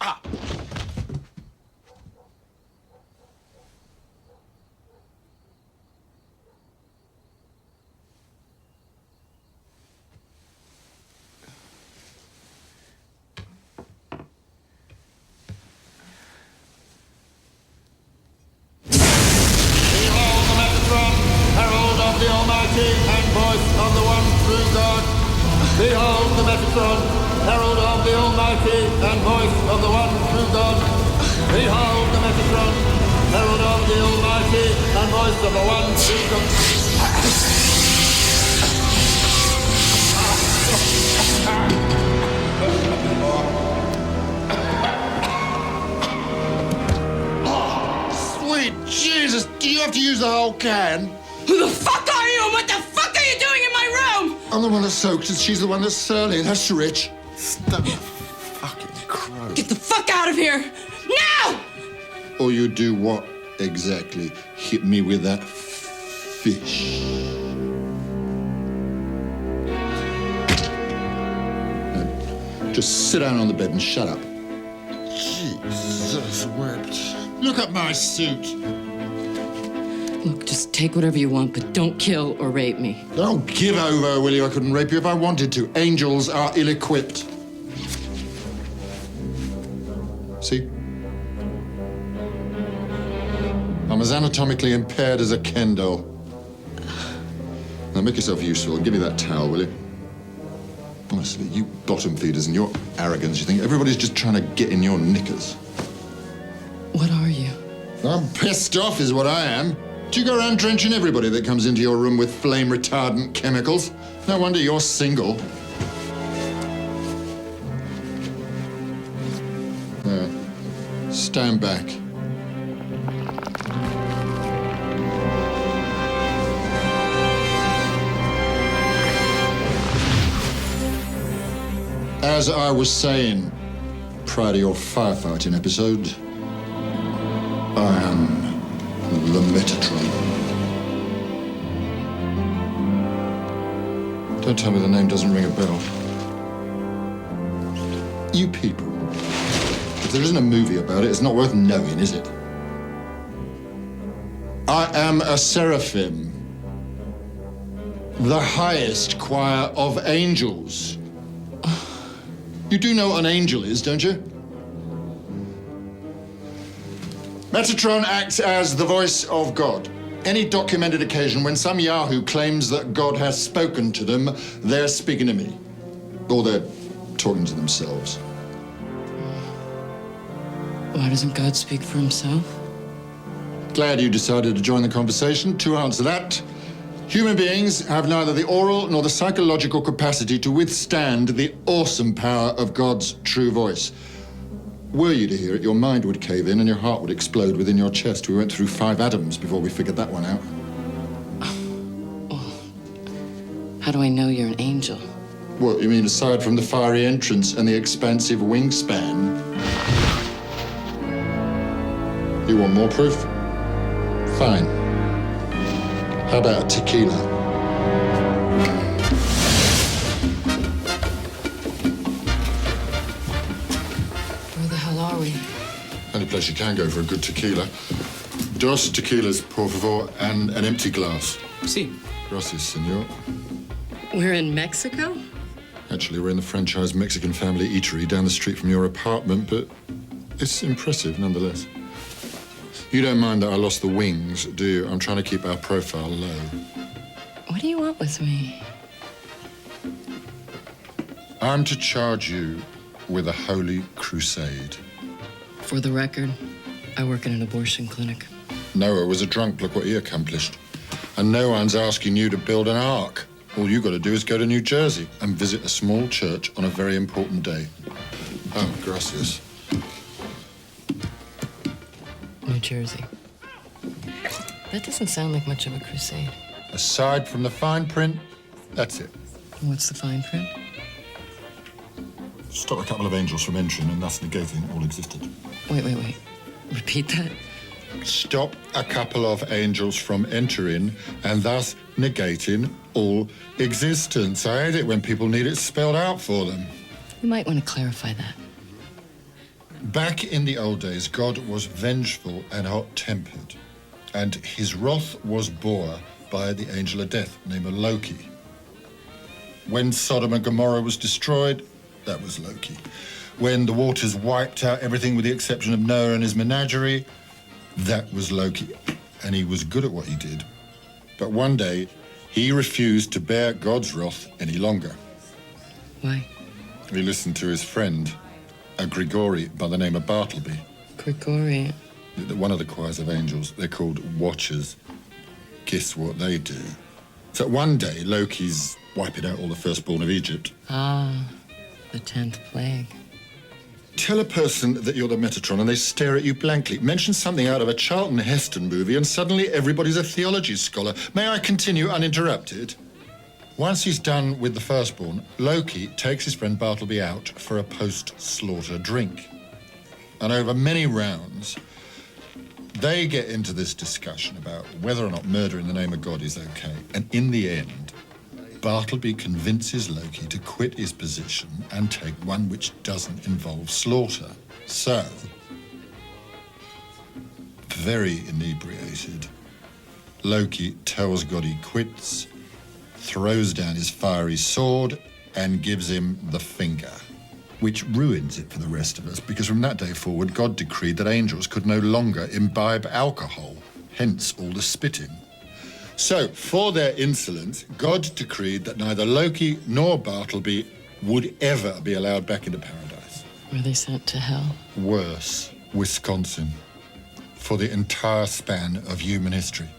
Ah! Behold the Metatron, herald of the Almighty and voice of the one true God. Behold the Metatron, herald of the Almighty and voice of the one true God. Behold the Metatron, herald of the Almighty and voice of the one true God. Sweet Jesus, do you have to use the whole can? Who the fuck are you and what the fuck are you doing in my room? I'm the one that's soaked and she's the one that's surly. That's rich. Stop fucking crow. Get the fuck out of here! Now! Or you do what exactly? Hit me with that fish. Now, just sit down on the bed and shut up. Jesus wept. Look at my suit. Look, just take whatever you want, but don't kill or rape me. Don't give over, will you? I couldn't rape you if I wanted to. Angels are ill-equipped. See? I'm as anatomically impaired as a Ken doll. Now make yourself useful and give me that towel, will you? Honestly, you bottom feeders and your arrogance, you think everybody's just trying to get in your knickers. What are you? I'm pissed off is what I am. Do you go around drenching everybody that comes into your room with flame-retardant chemicals? No wonder you're single. Stand back. As I was saying, prior to your firefighting episode, I am the Metatron. Don't tell me the name doesn't ring a bell. You people, if there isn't a movie about it, it's not worth knowing, is it? I am a seraphim, the highest choir of angels. You do know what an angel is, don't you? Metatron acts as the voice of God. Any documented occasion when some yahoo claims that God has spoken to them, they're speaking to me. Or they're talking to themselves. Why doesn't God speak for himself? Glad you decided to join the conversation. To answer that, human beings have neither the oral nor the psychological capacity to withstand the awesome power of God's true voice. Were you to hear it, your mind would cave in and your heart would explode within your chest. We went through 5 atoms before we figured that one out. How do I know you're an angel? What, you mean aside from the fiery entrance and the expansive wingspan? You want more proof? Fine. How about tequila? Where the hell are we? Any place you can go for a good tequila. Dos tequilas, por favor, and an empty glass. Si. Gracias, senor. We're in Mexico? Actually, we're in the franchise Mexican family eatery down the street from your apartment, but it's impressive nonetheless. You don't mind that I lost the wings, do you? I'm trying to keep our profile low. What do you want with me? I'm to charge you with a holy crusade. For the record, I work in an abortion clinic. Noah was a drunk. Look what he accomplished. And no one's asking you to build an ark. All you got to do is go to New Jersey and visit a small church on a very important day. Oh, gracias. New Jersey. That doesn't sound like much of a crusade. Aside from the fine print, that's it. What's the fine print? Stop a couple of angels from entering and thus negating all existed. Wait. Repeat that. Stop a couple of angels from entering and thus negating all existence. I hate it when people need it spelled out for them. You might want to clarify that. Back in the old days, God was vengeful and hot-tempered, and his wrath was bore by the angel of death, named Loki. When Sodom and Gomorrah was destroyed, that was Loki. When the waters wiped out everything with the exception of Noah and his menagerie, that was Loki. And he was good at what he did. But one day, he refused to bear God's wrath any longer. Why? He listened to his friend, a Grigori by the name of Bartleby. Grigori. One of the choirs of angels. They're called Watchers. Guess what they do? So one day, Loki's wiping out all the firstborn of Egypt. Ah, the 10th plague. Tell a person that you're the Metatron and they stare at you blankly. Mention something out of a Charlton Heston movie and suddenly everybody's a theology scholar. May I continue uninterrupted? Once he's done with the firstborn, Loki takes his friend Bartleby out for a post-slaughter drink. And over many rounds, they get into this discussion about whether or not murder in the name of God is okay. And in the end, Bartleby convinces Loki to quit his position and take one which doesn't involve slaughter. So, very inebriated, Loki tells God he quits, throws down his fiery sword, and gives him the finger, which ruins it for the rest of us, because from that day forward, God decreed that angels could no longer imbibe alcohol, hence all the spitting. So, for their insolence, God decreed that neither Loki nor Bartleby would ever be allowed back into paradise. Were they sent to hell? Worse, Wisconsin, for the entire span of human history.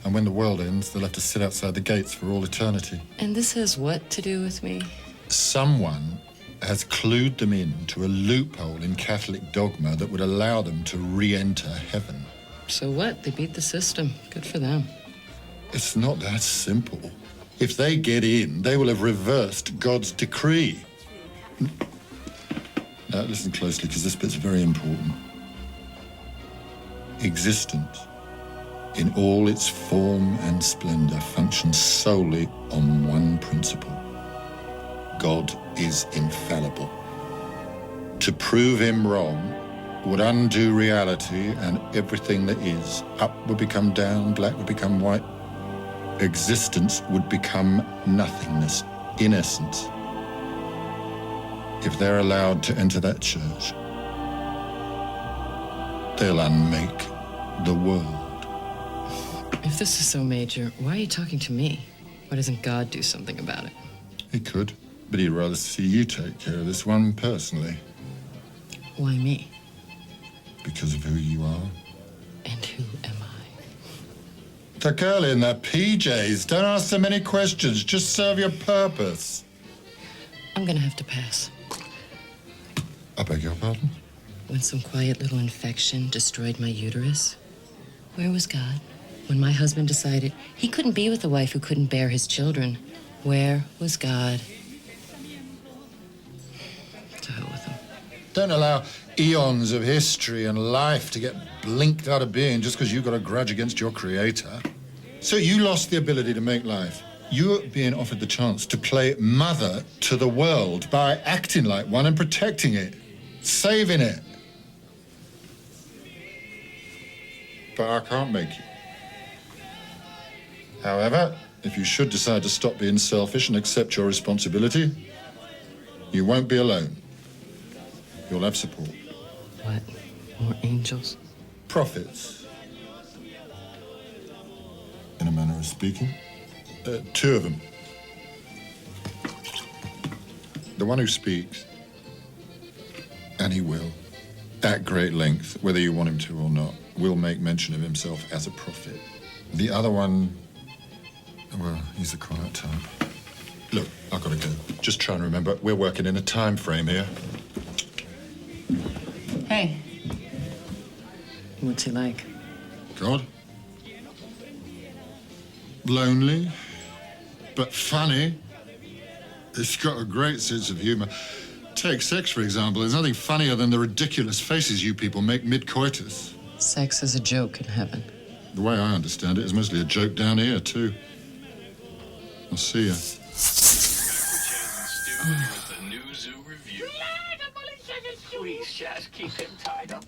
And when the world ends, they'll have to sit outside the gates for all eternity. And this has what to do with me? Someone has clued them in to a loophole in Catholic dogma that would allow them to re-enter heaven. So what? They beat the system. Good for them. It's not that simple. If they get in, they will have reversed God's decree. Now, listen closely, because this bit's very important. Existence, in all its form and splendor, functions solely on one principle. God is infallible. To prove him wrong would undo reality and everything that is. Up would become down, black would become white. Existence would become nothingness, in essence. If they're allowed to enter that church, they'll unmake the world. If this is so major, why are you talking to me? Why doesn't God do something about it? He could, but he'd rather see you take care of this one personally. Why me? Because of who you are. And who am I? The girl in the PJs. Don't ask so many questions. Just serve your purpose. I'm gonna have to pass. I beg your pardon? When some quiet little infection destroyed my uterus, where was God? When my husband decided he couldn't be with a wife who couldn't bear his children, where was God? To hell with him. Don't allow eons of history and life to get blinked out of being just because you've got a grudge against your creator. So you lost the ability to make life. You're being offered the chance to play mother to the world by acting like one and protecting it, saving it. But I can't make you. However, if you should decide to stop being selfish and accept your responsibility, you won't be alone. You'll have support. What? More angels? Prophets. In a manner of speaking. 2 of them. The one who speaks, and he will, at great length, whether you want him to or not, will make mention of himself as a prophet. The other one, well, he's the quiet type. Look, I've got to go. Just try and remember, we're working in a time frame here. Hey. What's he like? God? Lonely, but funny. He's got a great sense of humor. Take sex, for example. There's nothing funnier than the ridiculous faces you people make mid-coitus. Sex is a joke in heaven. The way I understand it, it's mostly a joke down here, too. I'll see you. The new zoo review. just keep him tied up.